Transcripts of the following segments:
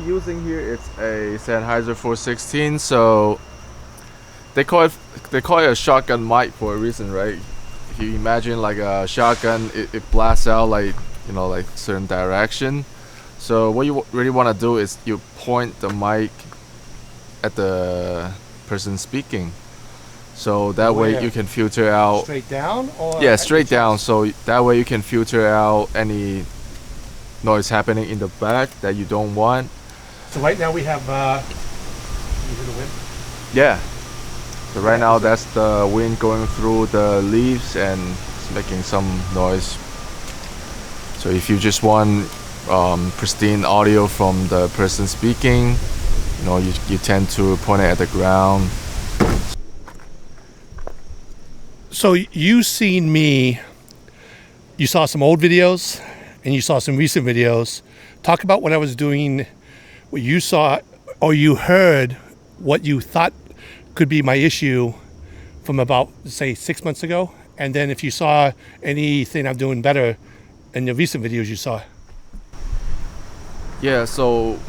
we're using here, it's a Sennheiser 416. So they call it a shotgun mic for a reason, right? If you imagine like a shotgun, it blasts out like like certain direction. So what you really want to do is you point the mic at the person speaking. So that way you can filter out straight down or yeah, straight down. So that way you can filter out any noise happening in the back that you don't want. So right now we have you hear the wind? Yeah. So right now that's the wind going through the leaves and it's making some noise. So if you just want pristine audio from the person speaking, you tend to point it at the ground. So you seen me, you saw some old videos and you saw some recent videos. Talk about what I was doing, what you saw or you heard, what you thought could be my issue from about, say, 6 months ago. And then if you saw anything I'm doing better in the recent videos you saw. Yeah, so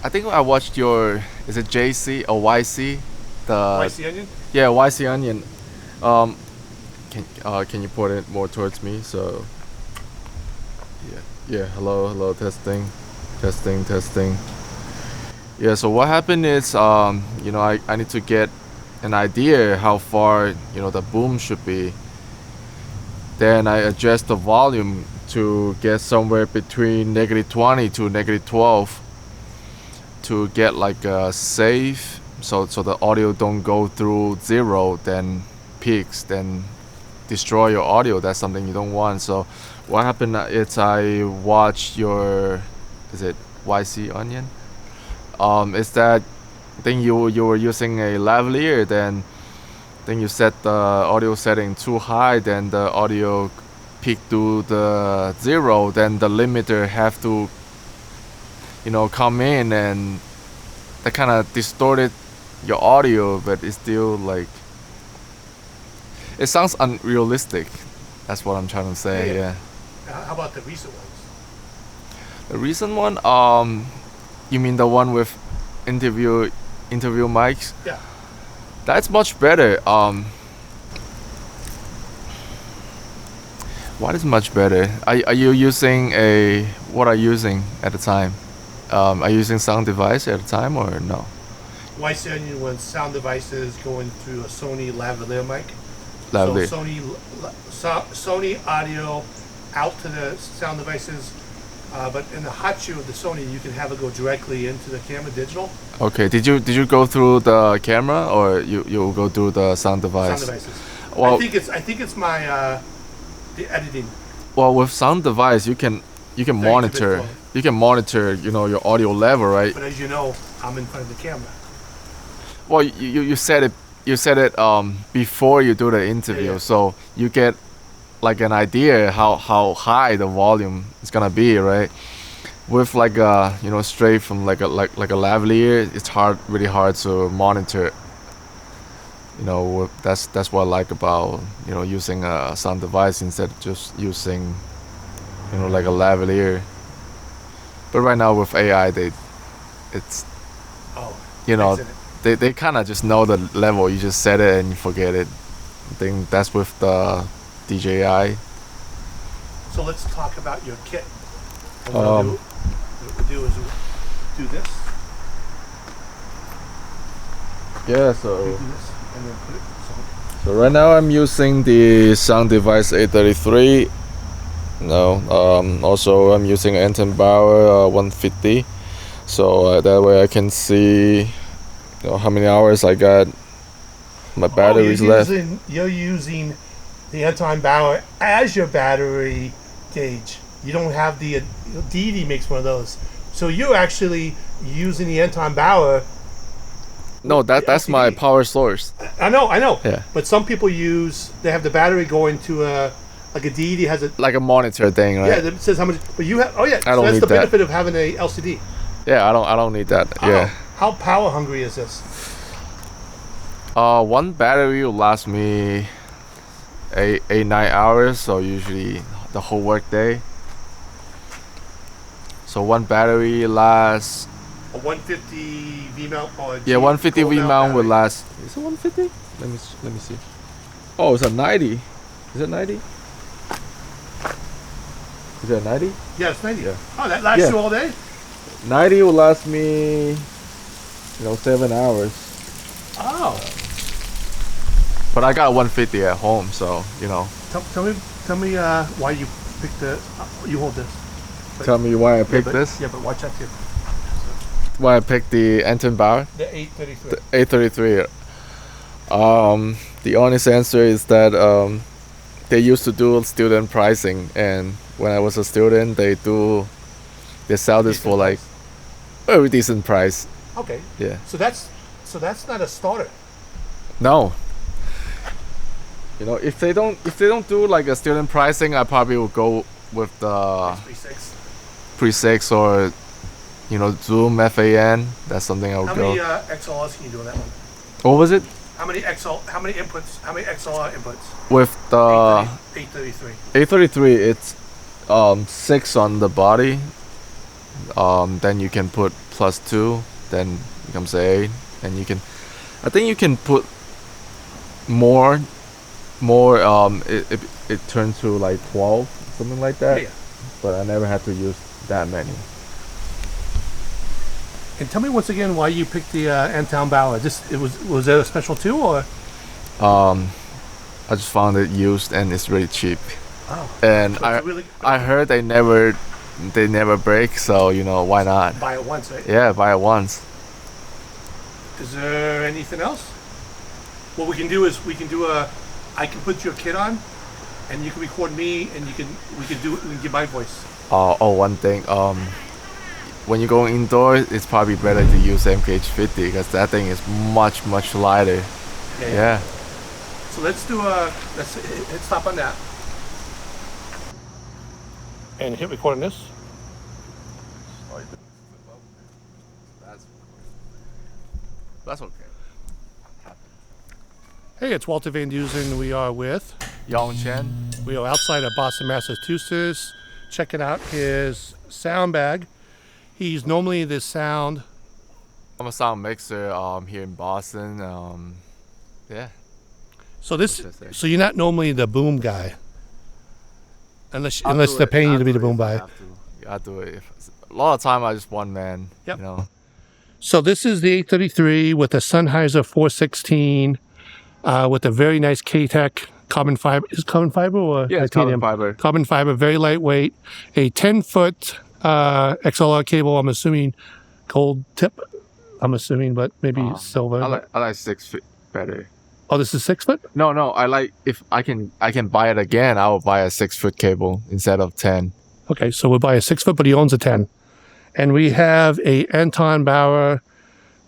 I think I watched your, is it JC or YC? YC Onion? Yeah, YC Onion. Can you put it more towards me? So yeah, hello, testing. Yeah, so what happened is I need to get an idea how far the boom should be. Then I adjust the volume to get somewhere between -20 to -12 to get like a safe, so the audio don't go through zero, then peaks, then destroy your audio. That's something you don't want. So what happened is I watched your, is it YC Onion? Is that I think you were using a lavalier, then you set the audio setting too high, then the audio peak to the zero, then the limiter have to come in, and that kind of distorted your audio, but it's still like, it sounds unrealistic. That's what I'm trying to say. Yeah. How about the recent ones? The recent one, you mean the one with interview mics? Yeah. That's much better. What is much better? Are you using what are you using at the time? Are you using sound device at the time or no? YC Onion was sound devices going through a Sony lavalier mic. Lavalier. So Sony audio out to the sound devices, but in the hot shoe of the Sony, you can have it go directly into the camera digital. Okay. Did you go through the camera or you go through the sound device? Sound devices. Well, I think it's my the editing. Well, with sound device, you can monitor your audio level, right? But as you know, I'm in front of the camera. Well, you said it before you do the interview, Yeah. so you get like an idea how high the volume is gonna be, right? With like straight from like a lavalier, it's really hard to monitor. That's what I like about using a sound device instead of just using like a lavalier. But right now with AI, they kind of just know the level. You just set it and you forget it. I think that's with the DJI. So let's talk about your kit. What we do is do this. Yeah, Do this and then put it. so right now I'm using the sound device 833. Also I'm using Anton Bauer 150. So that way I can see how many hours I got my batteries left. You're using the Anton Bauer as your battery gauge. You don't have the DD makes one of those. So you're actually using the Anton Bauer. No, that's my power source. I know. Yeah. But some people they have the battery going to like a DD has a Like a monitor thing, right? Yeah, that says how much. But you have. Oh yeah. I don't that's need the that. benefit of having a LCD. Yeah, I don't need that. Yeah. How power hungry is this? One battery will last me 9 hours, so usually the whole work day. So one battery lasts a 150 V mount or a Yeah, 150 gold V mount would battery. last. Is it 150? Let me see. Oh, it's a 90. Is it 90? Is it a 90? Yeah, it's 90. Yeah. Oh, that lasts Yeah. you all day? 90 will last me, 7 hours. Oh. But I got 150 at home, so Tell me why you picked the. You hold this. Tell me why I picked this. Yeah, but watch that too. Why I picked the Anton Bauer, The 833. the 833. The honest answer is that they used to do student pricing, and when I was a student, they sell this for like very decent price. Okay. Yeah. So that's not a starter. No. If they don't do like a student pricing, I probably would go with the Pre-6 or Zoom FAN. That's something I would How go. many XLRs can you do on that one? What was it? How many inputs? How many XLR inputs? With the 833. 833, it's 6 on the body. Then you can put +2, then becomes 8, and I think you can put more. It turns to like 12, something like that. Yeah. But I never had to use that many. And tell me once again why you picked the Anton Bauer. Was there a special too, or? I just found it used and it's really cheap. Oh. And So I heard they never break, so why not? buy it once, right? Yeah, buy it once. Is there anything else? What we can do is I can put your kit on, and you can record me, and we can give my voice. One thing. When you go indoors, it's probably better to use MKH 50 because that thing is much lighter. Yeah. So let's hit stop on that. And hit record on this. That's okay. Hey, it's Walter Van Dusen. We are with Yong Chen. We are outside of Boston, Massachusetts, checking out his sound bag. He's normally the sound. I'm a sound mixer here in Boston. Yeah. So say? so you're not normally the boom guy, unless they're paying you to be the boom guy. I do it. A lot of time I just one man. Yep. You know. So this is the 833 with a Sennheiser 416 with a very nice K-Tek carbon fiber. Is it carbon fiber or Yeah, it's titanium? carbon fiber. Carbon fiber, very lightweight. A 10-foot XLR cable. I'm assuming gold tip. I'm assuming, but maybe silver. I like 6 feet better. Oh, this is 6 foot? No. I like if I can buy it again. I will buy a 6-foot cable instead of 10. Okay, so we'll buy a 6 foot, but he owns a 10. And we have a Anton Bauer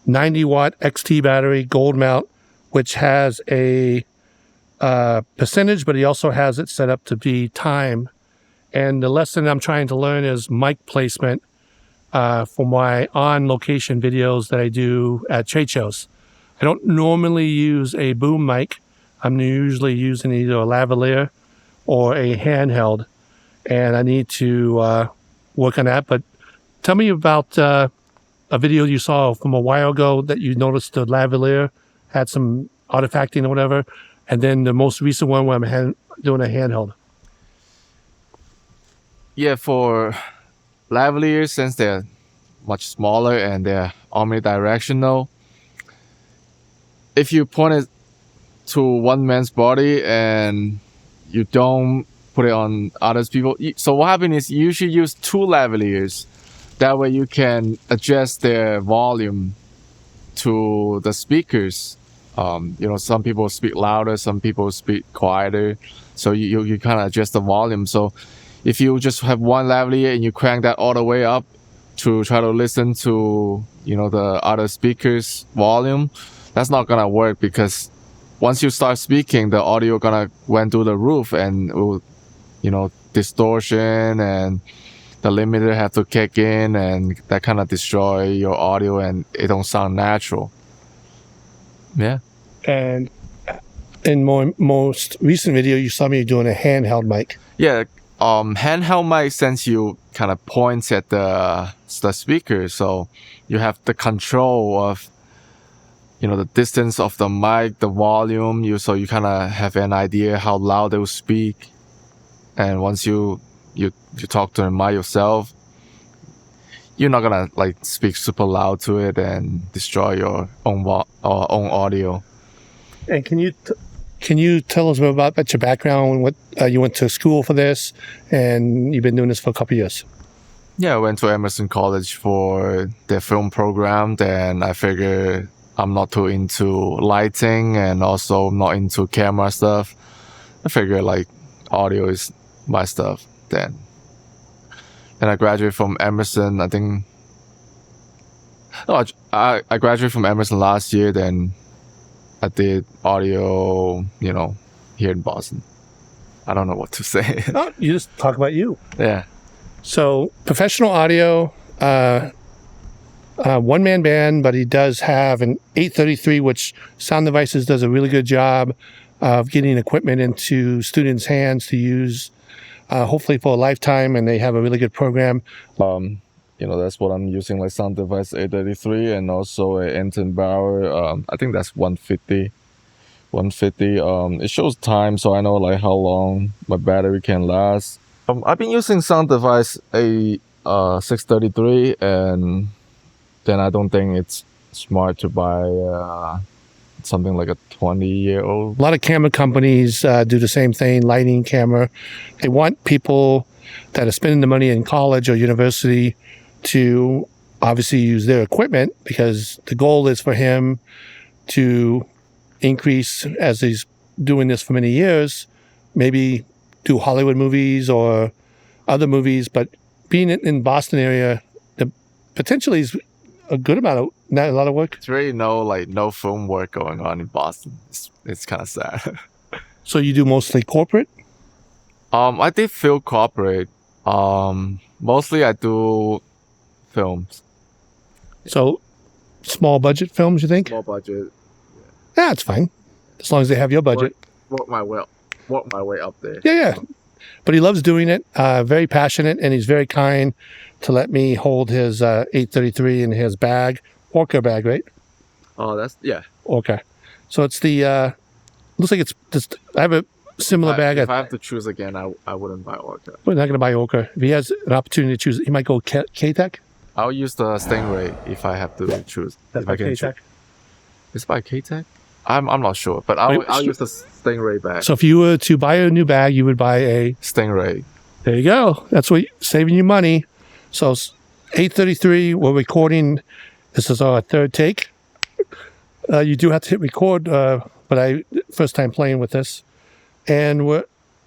90-watt XT battery, gold mount, which has a percentage, but he also has it set up to be time. And the lesson I'm trying to learn is mic placement for my on-location videos that I do at trade shows. I don't normally use a boom mic. I'm usually using either a lavalier or a handheld, and I need to work on that. But tell me about a video you saw from a while ago that you noticed the lavalier had some artifacting or whatever, and then the most recent one where I'm doing a handheld. Yeah, for lavaliers, since they're much smaller and they're omnidirectional, if you point it to one man's body and you don't put it on others people, so what happens is you usually use 2 lavaliers. That way you can adjust their volume to the speakers. Some people speak louder, some people speak quieter, so you kind of adjust the volume. So if you just have one lavalier and you crank that all the way up to try to listen to the other speakers volume, that's not gonna work, because once you start speaking, the audio gonna went through the roof, and it will, distortion, and the limiter have to kick in, and that kind of destroy your audio, and it don't sound natural. Yeah. And in most recent video, you saw me doing a handheld mic. Yeah, handheld mic, since you kind of points at the speaker, so you have the control of, the distance of the mic, the volume, so you kind of have an idea how loud they will speak. And once you talk to the mic yourself, you're not gonna like speak super loud to it and destroy your own audio. And can you tell us about your background? What you went to school for this, and you've been doing this for a couple of years? Yeah, I went to Emerson College for their film program. Then I figured I'm not too into lighting and also not into camera stuff. I figured like audio is my stuff. Then I graduated from Emerson. I think. No, I graduated from Emerson last year. Then I did audio, here in Boston. I don't know what to say. Oh, you just talk about you. Yeah. So professional audio, one-man band, but he does have an 833, which Sound Devices does a really good job of getting equipment into students' hands to use, hopefully for a lifetime, and they have a really good program. That's what I'm using, like Sound Device 833 and also a Anton Bauer. I think that's 150. It shows time, so I know like how long my battery can last. I've been using Sound Device a 633, and then I don't think it's smart to buy something like a 20-year-old. A lot of camera companies do the same thing, lighting, camera. They want people that are spending the money in college or university to obviously use their equipment, because the goal is for him to increase, as he's doing this for many years, maybe do Hollywood movies or other movies. But being in Boston area, potentially is a good amount of, not a lot of work. It's really no film work going on in Boston. It's kind of sad. So you do mostly corporate? I did film corporate. Mostly I do films. So small budget films, you think? Small budget. Yeah, it's fine, as long as they have your budget. Work my way up there. Yeah. But he loves doing it. Very passionate, and he's very kind to let me hold his 833 in his bag, ORCA bag, right? Oh, yeah. ORCA. So it's the looks like it's just. I have a similar bag. If I have to choose again, I wouldn't buy ORCA. We're not going to buy ORCA. If he has an opportunity to choose, he might go K-Tek. I'll use the Stingray if I have to choose. That's if I can K-Tek. It's by K-Tek? I'm not sure, but I'll use the Stingray bag. So if you were to buy a new bag, you would buy a Stingray. There you go. That's what saving you money. So 833, we're recording. This is our third take. You do have to hit record, but first time playing with this. And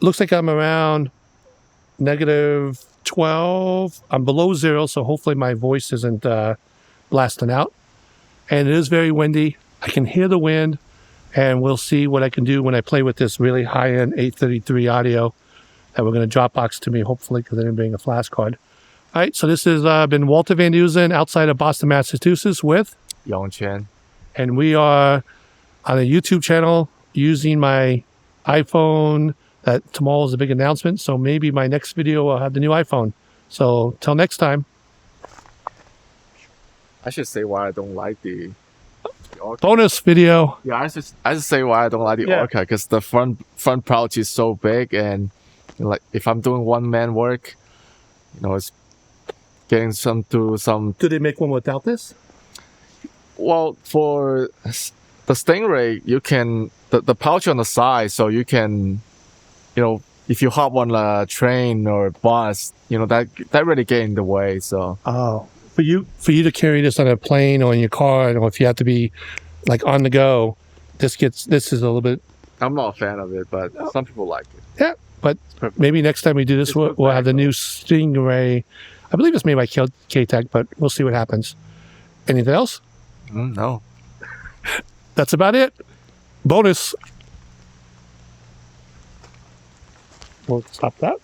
looks like I'm around -12. I'm below 0, so hopefully my voice isn't blasting out. And it is very windy. I can hear the wind, and we'll see what I can do when I play with this really high-end 833 audio that we're going to Dropbox to me, hopefully, because I didn't bring a flash card. All right, so this has been Walter Van Dusen outside of Boston, Massachusetts with Yong Chen. And we are on a YouTube channel using my iPhone. That tomorrow is a big announcement, so maybe my next video will have the new iPhone. So till next time. I should say why I don't like the ORCA. Bonus video. Yeah, I just say why I don't like the ORCA, because the front pouch is so big, and like if I'm doing one-man work, it's getting some. Do they make one without this? Well, for the Stingray, you can the pouch on the side, so you can, if you hop on a train or bus, that really get in the way. So. Oh. For you to carry this on a plane or in your car, or if you have to be like on the go, this is a little bit. I'm not a fan of it, but some people like it. Yeah, but maybe next time we do this, we'll have the new Stingray. I believe it's made by K-Tek, but we'll see what happens. Anything else? No. That's about it. Bonus. We'll stop that.